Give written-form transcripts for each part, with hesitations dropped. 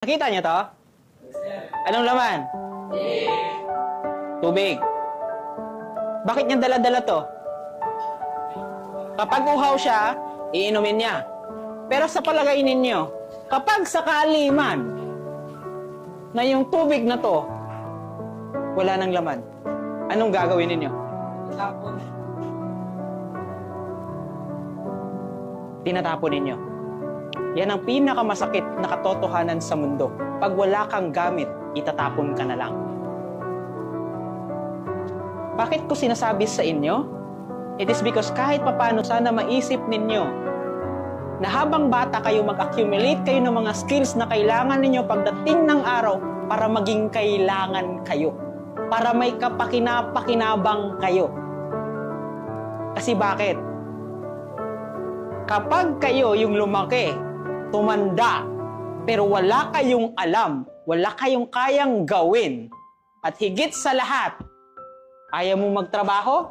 Nakita niyo to? Anong laman? Tubig. Bakit niya dala-dala to? Kapag uhaw siya, iinumin niya. Pero sa palagay ninyo, kapag sakali man na yung tubig na to, wala nang laman, anong gagawin ninyo? Tinatapon ninyo. Yan ang pinakamasakit na katotohanan sa mundo. Pag wala kang gamit, itatapon ka na lang. Bakit ko sinasabi sa inyo? It is because kahit papano sana maisip ninyo na habang bata kayo, mag-accumulate kayo ng mga skills na kailangan ninyo pagdating ng araw para maging kailangan kayo. Para may kapakinapakinabang kayo. Kasi bakit? Kapag kayo yung lumaki, tumanda, pero wala kayong alam, wala kayong kayang gawin, at higit sa lahat, ayaw mo magtrabaho,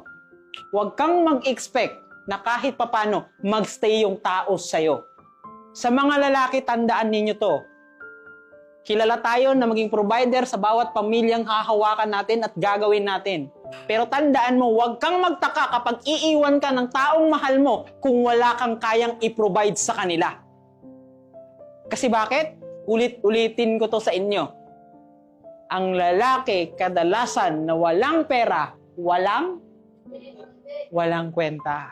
huwag kang mag-expect na kahit papano magstay yung tao sa'yo. Sa mga lalaki, tandaan ninyo to. Kilala tayo na maging provider sa bawat pamilyang hahawakan natin at gagawin natin. Pero tandaan mo, huwag kang magtaka kapag iiwan ka ng taong mahal mo kung wala kang kayang i-provide sa kanila. Kasi bakit? Ulit-ulitin ko to sa inyo. Ang lalaki, kadalasan na walang pera, walang kwenta.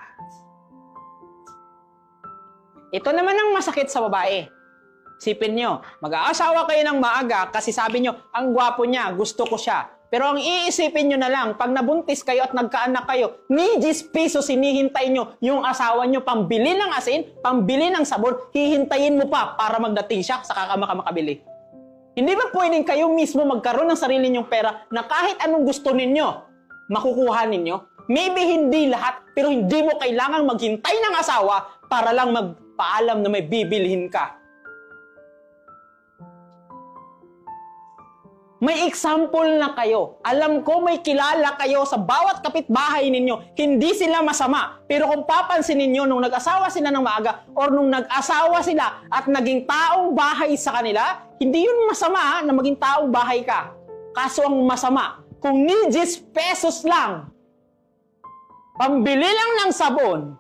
Ito naman ang masakit sa babae. Sipin nyo, mag-aasawa kayo ng maaga kasi sabi nyo, ang gwapo niya, gusto ko siya. Pero ang iisipin nyo na lang, pag nabuntis kayo at nagkaanak kayo, ni 10 pesos hinihintay nyo yung asawa nyo pambili ng asin, pambili ng sabon, hihintayin mo pa para magdating siya, saka ka makabili. Hindi ba pwedeng kayo mismo magkaroon ng sarili nyong pera na kahit anong gusto ninyo, makukuha ninyo? Maybe hindi lahat, pero hindi mo kailangang maghintay ng asawa para lang magpaalam na may bibilhin ka. May example na kayo. Alam ko may kilala kayo sa bawat kapitbahay ninyo. Hindi sila masama. Pero kung papansin ninyo, nung nag-asawa sila ng maaga or nung nag-asawa sila at naging taong bahay sa kanila, hindi yun masama na maging taong bahay ka. Kaso ang masama, kung ni 10 pesos lang, pambili lang ng sabon,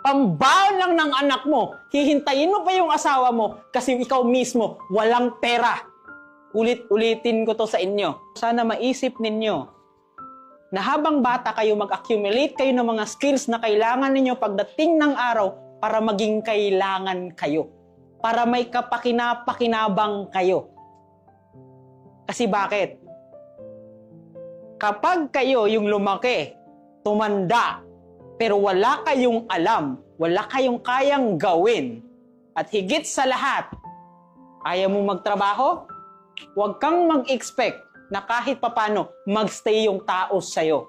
pambaon lang ng anak mo, hihintayin mo pa yung asawa mo kasi ikaw mismo walang pera. Ulit-ulitin ko to sa inyo. Sana maisip ninyo na habang bata kayo, mag-accumulate kayo ng mga skills na kailangan ninyo pagdating ng araw para maging kailangan kayo. Para may kapakinapakinabang kayo. Kasi bakit? Kapag kayo yung lumaki, tumanda, pero wala kayong alam, wala kayong kayang gawin, at higit sa lahat, ayaw mo magtrabaho, huwag kang mag-expect na kahit papano magstay yung tao sa'yo.